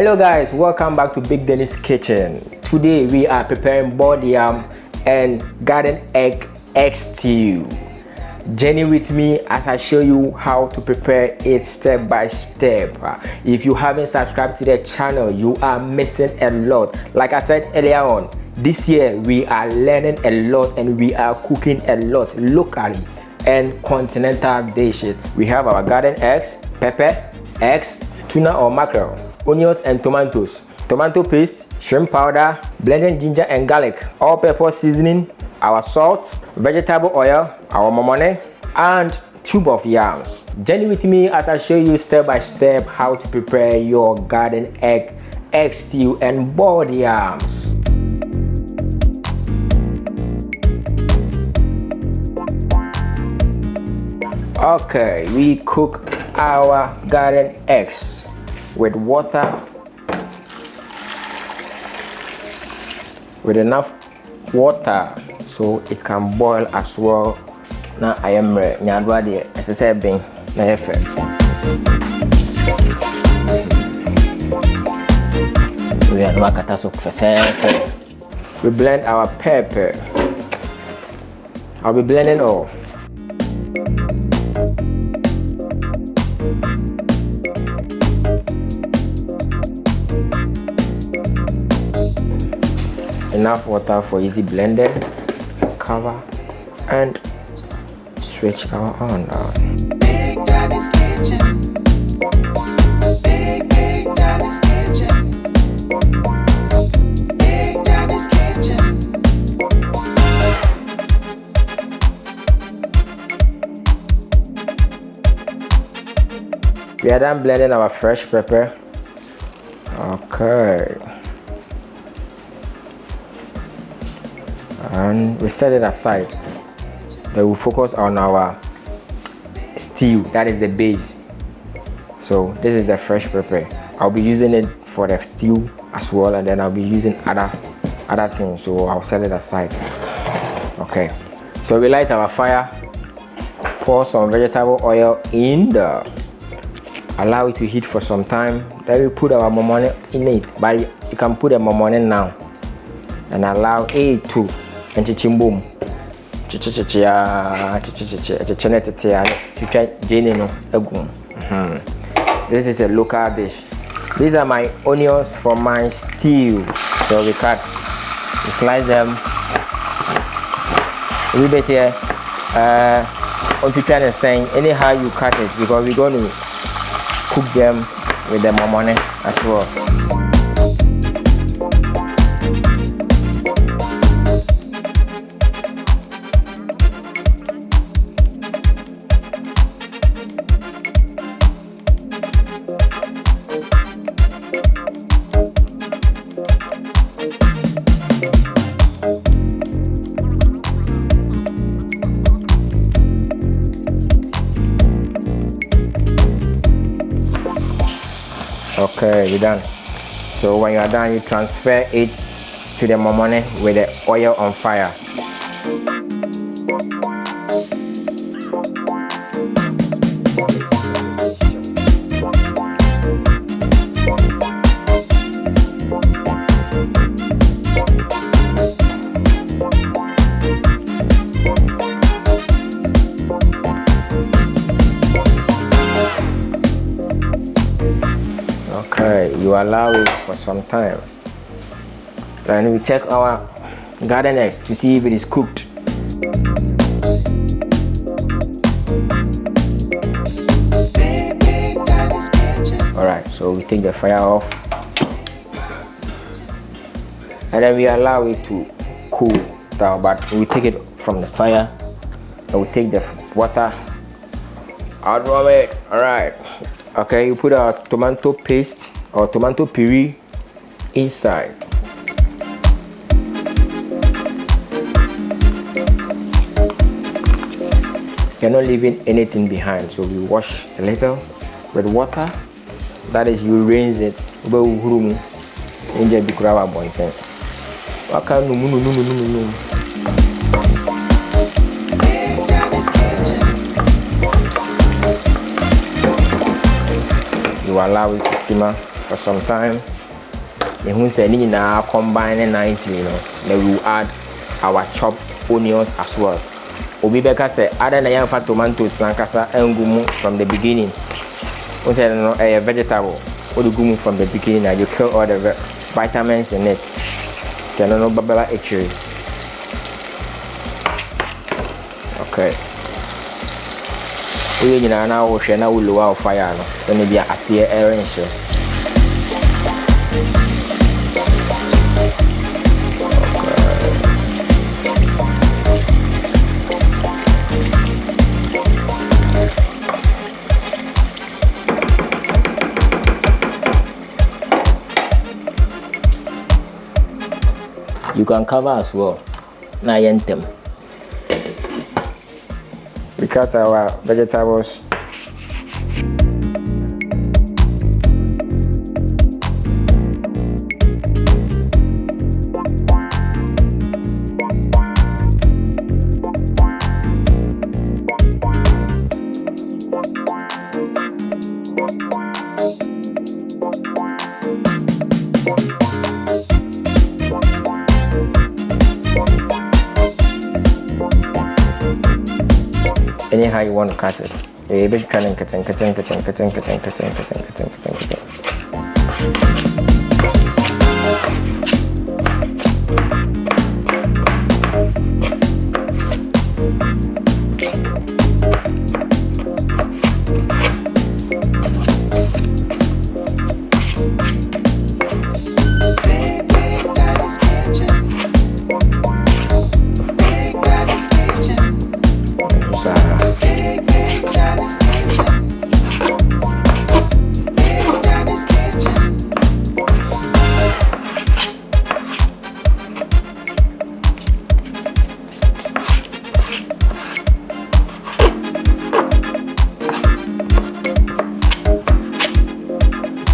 Hello guys, welcome back to Big Dennis Kitchen. Today we are preparing boiled yam and garden egg stew. Journey with me as I show you how to prepare it step by step. If you haven't subscribed to the channel, you are missing a lot. Like I said earlier on, this year we are learning a lot and we are cooking a lot locally and continental dishes. We have our garden eggs, pepper, eggs, tuna or mackerel, onions and tomatoes, tomato paste, shrimp powder, blended ginger and garlic, all-purpose seasoning, our salt, vegetable oil, our momone, and tube of yams. Journey with me as I show you step by step how to prepare your garden egg stew and boiled yams. Okay, we cook our garden eggs with water, with enough water so it can boil as well. Now I am ready. As I said, being we blend our pepper. I'll be blending all. Enough water for easy blending. Cover and switch our on now. Big Daddy's Kitchen. Big Daddy's Kitchen. Big Daddy's Kitchen. We are done blending our fresh pepper. Okay. And we set it aside. Then we'll focus on our stew, that is the base. So this is the fresh pepper. I'll be using it for the stew as well, and then I'll be using other things, so I'll set it aside. Okay, so we light our fire, pour some vegetable oil in there, allow it to heat for some time, then we put our momone in it. But you can put the momone now and allow it to boom. This is a local dish. These are my onions for my stew. So we slice them. We basically on prepare and saying anyhow you cut it, because we're going to cook them with the momone as well. Okay, we're done. So when you are done, you transfer it to the momone with the oil on fire. Okay, you allow it for some time. Then we check our garden eggs to see if it is cooked. Alright, so we take the fire off. And then we allow it to cool down, but we take it from the fire and we take the water out of it. Alright. Okay, you put our tomato paste or tomato puree inside. You're not leaving anything behind, so we wash a little with water. That is, you rinse it. You allow it to simmer for some time. You say need na combine nicely, you know. Then we will add our chopped onions as well. Obi beka say add na yamfa tomatoes nankasa engumu from the beginning. We say no a vegetable. What do gumu from the beginning and you kill all the vitamins in it. Then no babala actually. Okay. We na na wo hwe na wo lower fire no. So ne bia ase erenhye. You can cover as well. Na yentem. We cut our vegetables. Anyhow you want to cut it. A bit cutting.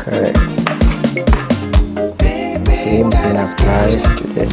Okay. Same thing applies to this.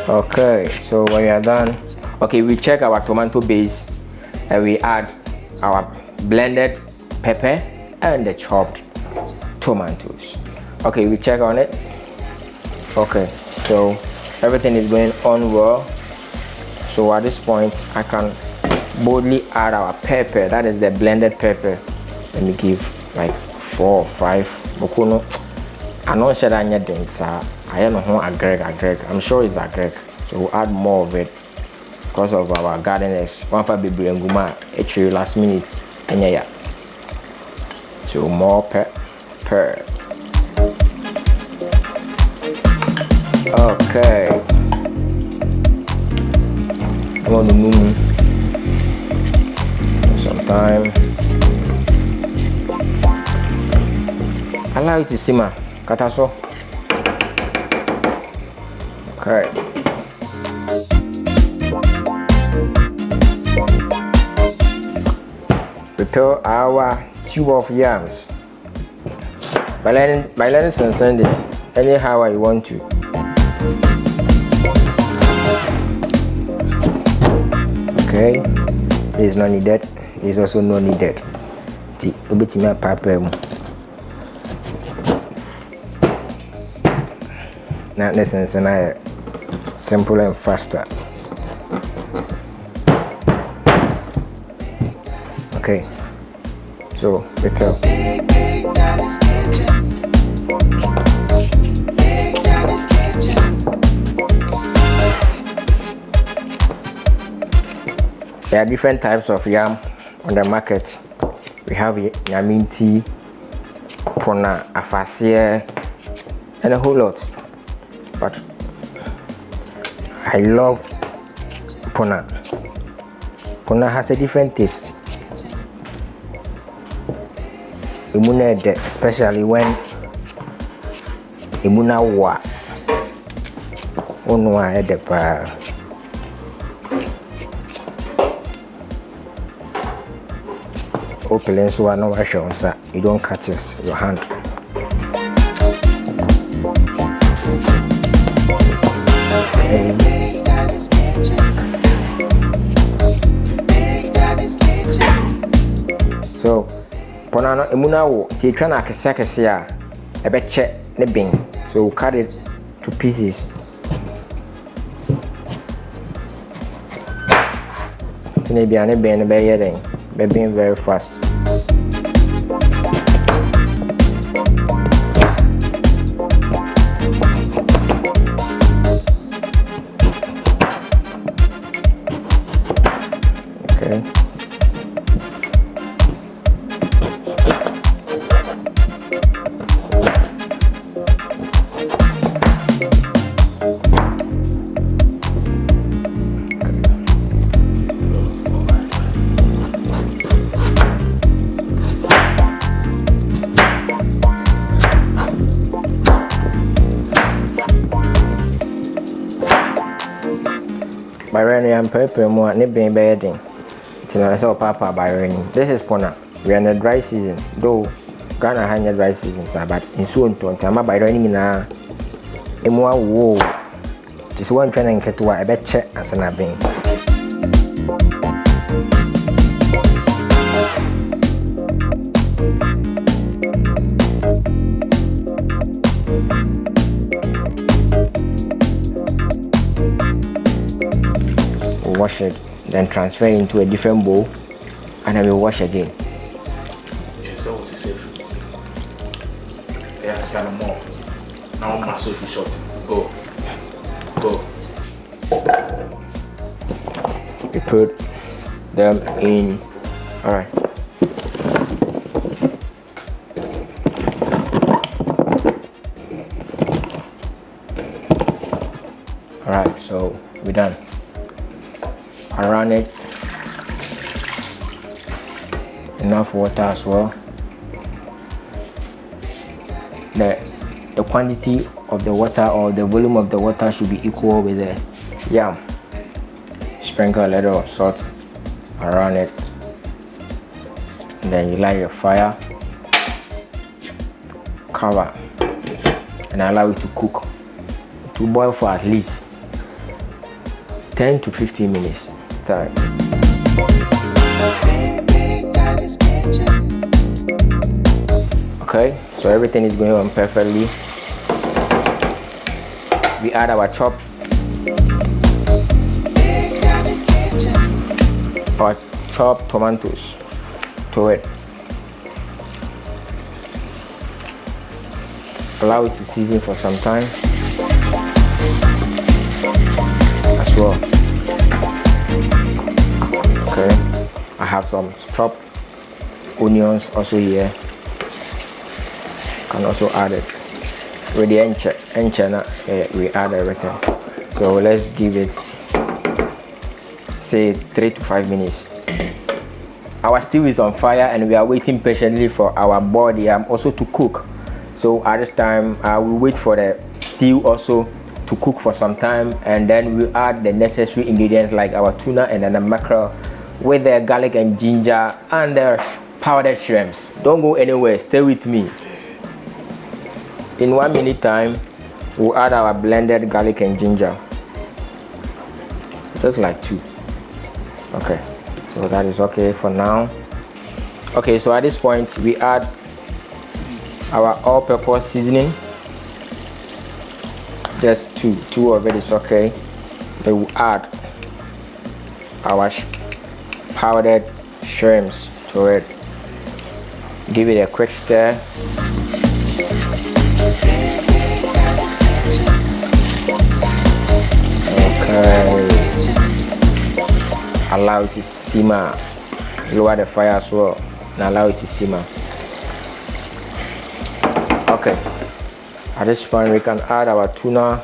Okay, so when we are done, okay, we check our tomato base and we add our blended pepper and the chopped tomatoes. Okay, we check on it. Okay, so everything is going on well. So at this point, I can boldly add our pepper. That is the blended pepper. Let me give like 4 or 5. Bokuno. I'm not sure that I don't know agreg. I'm sure it's agreg. So we'll add more of it because of our garden eggs. One for baby and guma actually last minute. And yeah. So more pepper. Okay. I'm on the moon. Sometime. Allow it to simmer. Kataso. Okay. Prepare our tube of yams. By letting send it anyhow you want to. Okay. This is not needed. This is also not needed. The obitima paper. Now listen, simple and faster. Okay, so prepare. There are different types of yam on the market. We have yaminti, pona, afasia, and a whole lot. But I love pona. Pona has a different taste. Especially when imuna wa. Ono a ede pa. Open so no wash your hands. You don't cut your hand. So, ponano emuna wo ti twa na kese a ebe che ne bin. So we'll cut it to pieces. Tine bia ne bin be yeden. Be bin very fast. Okay. By running, I'm preparing more nipping bedding. I saw Papa by raining. This is Pona. We are in the dry season, though Ghana has dry season, but in soon to time by raining na more woe. This one training get to a bet check as an abing. Wash it, then transfer it into a different bowl, and then we wash again. So what's it safe? Yeah, some more. Now my Sophie shot. Go. We put them in. All right. All right. So we're done. Around it, enough water as well. The quantity of the water or the volume of the water should be equal with the yam. Sprinkle a little salt around it, and then you light your fire, cover, and allow it to cook, to boil for at least 10 to 15 minutes. Time. Okay, so everything is going on perfectly. We add our chopped tomatoes to it. Allow it to season for some time as well. Okay, I have some chopped onions also here. Can also add it with the enchana. We add everything. So let's give it say 3 to 5 minutes. Our stew is on fire and we are waiting patiently for our body also to cook. So at this time I will wait for the stew also to cook for some time, and then we'll add the necessary ingredients like our tuna and then the mackerel with the garlic and ginger and the powdered shrimps. Don't go anywhere, stay with me. In 1 minute time, we'll add our blended garlic and ginger. Just like 2. Okay, so that is okay for now. Okay, so at this point, we add our all-purpose seasoning. Just 2 of it is okay. Then we'll add our powdered shrimps to it. Give it a quick stir. Okay. Allow it to simmer. Lower the fire as well and allow it to simmer. Okay. At this point we can add our tuna.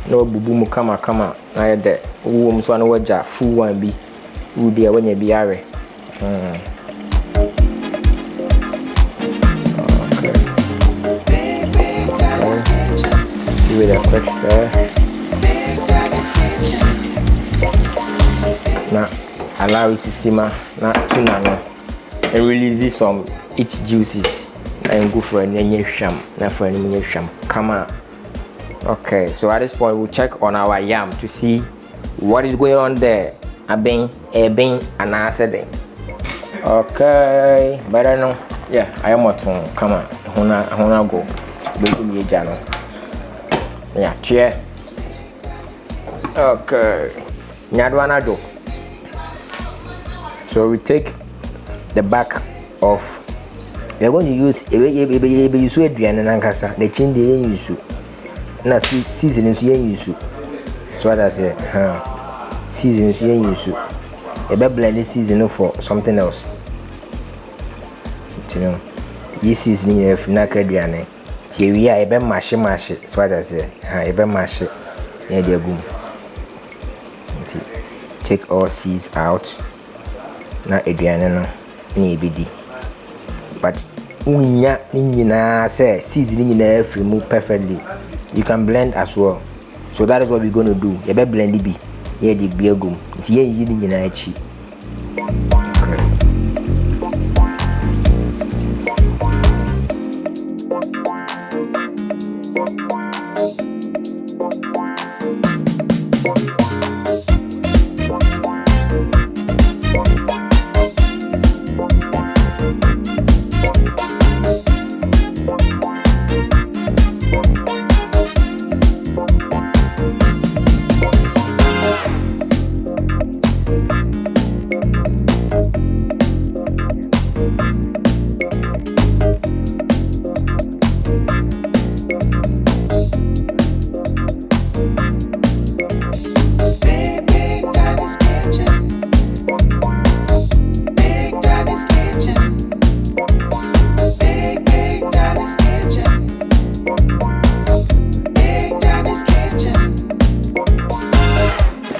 No bubu mukama kama na yede. Uwo mswa no waja full one bi. Udi wenye biare. Okay. Give it a quick stir. Now allow it to simmer. Now tuna no, and release some its juices. And go for a sham. Now for a sham. Come on. Okay, so at this point we'll check on our yam to see what is going on there. A bean, and answer them. Okay, better no. Yeah, I am at home. Come on, hona go. Baby me jano. Yeah, cheer. Okay. Nyadwana do. So we take the back of. We are going to use the chin they use. Na season is use. So what I say, season is use. A be blend this season for something else. You know, this season if na kaduane. Tie we a be mash. So what I say, a be mash. Yeah, they go. Take all seeds out. Na aduane no na ebedi. But unya nyina say seeds nyina free mu perfectly. You can blend as well. So that is what we're going to do. You better blend it. Yeah, the beer gum. It's here you need to cheap.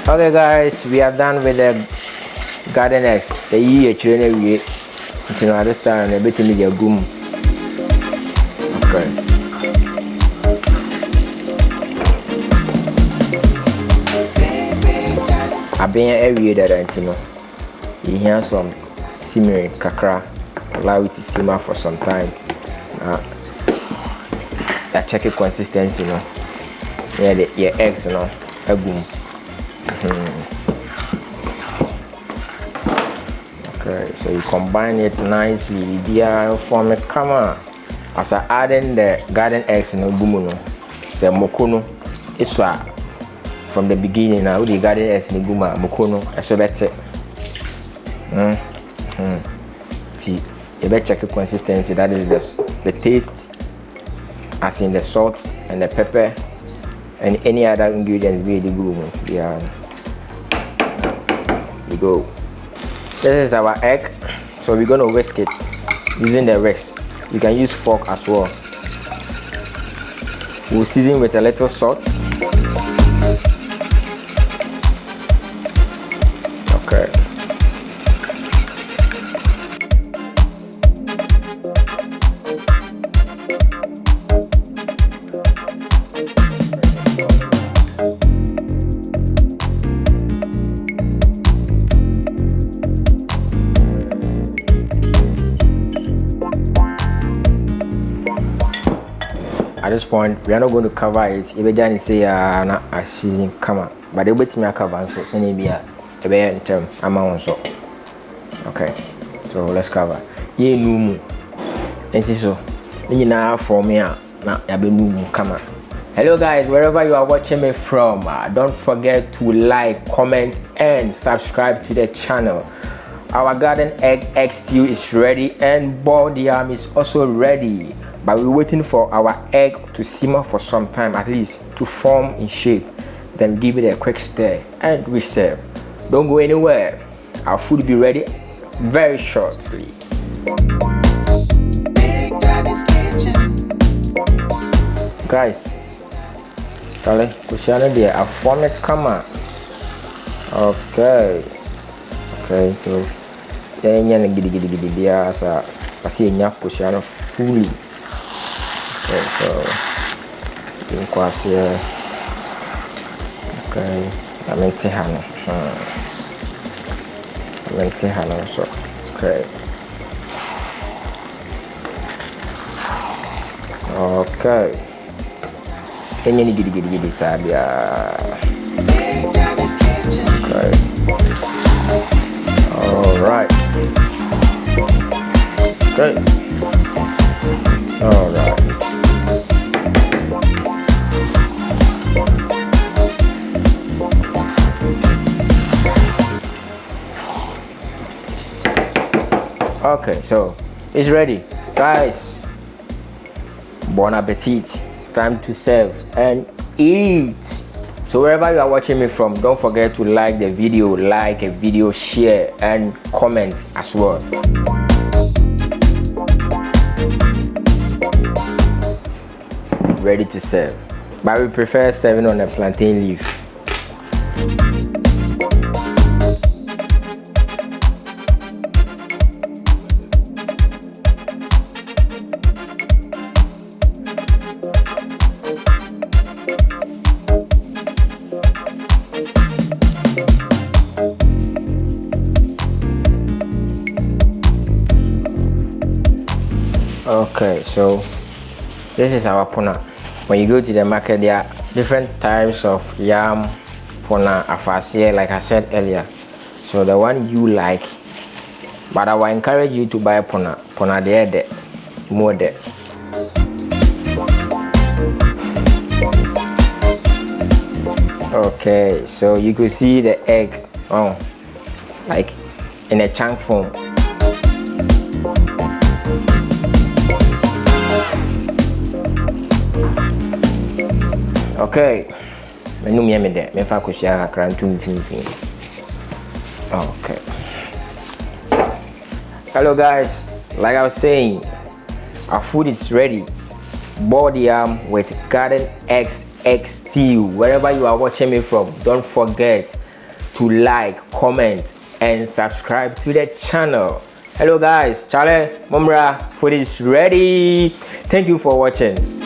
Okay guys, we are done with the garden eggs. The year children we until understand a bit in the gum. Okay. I've been every that you know. You hear some simmering kakra, allow it to simmer for some time. I check the consistency, you know. Yeah, the eggs, you know, a boom. Okay, so you combine it nicely. Dear form it come on. As I adding the garden eggs in the gumuno, say mokono. It's from the beginning now. The garden eggs in the guma mokono. So that's it. See, you better check the consistency. That is the taste, as in the salt and the pepper and any other ingredients. Really good. Yeah. We go. This is our egg, so we're gonna whisk it using the whisk. You can use fork as well. We'll season with a little salt. Okay. At this point, we are not going to cover it. If you say na a season come on, but they wait me a cover so send me a in term amount so. Okay, so let's cover. Ye numu, and so you now for me na yabe numu come on. Hello guys, wherever you are watching me from, don't forget to like, comment, and subscribe to the channel. Our garden egg stew is ready, and boiled yam is also ready. But we're waiting for our egg to simmer for some time, at least to form in shape. Then give it a quick stir and we serve. Don't go anywhere. Our food will be ready very shortly. Guys, Charlie, kushana there. I formed it. Come on. Okay. Okay. So, then you gidi dia asa pasti nyak kushana fully. Okay, so in here. Okay, I'm in Tihano. I'm in Tihano, so great. Okay. Can you get this idea? Okay. All right. Great. All right. Okay, so it's ready, guys. Bon appetit. Time to serve and eat. So wherever you are watching me from, don't forget to like the video, share and comment as well. Ready to serve, but we prefer serving on a plantain leaf. Okay, so this is our puna. When you go to the market, there are different types of yam, puna, afasia, like I said earlier. So the one you like, but I will encourage you to buy puna. Puna there, more there. Okay, so you could see the egg, like in a chunk form. Okay, okay. Hello guys, like I was saying, our food is ready. Boiled yam with garden eggs stew. Wherever you are watching me from, don't forget to like, comment and subscribe to the channel. Hello guys, Charlie Mumra, food is ready. Thank you for watching.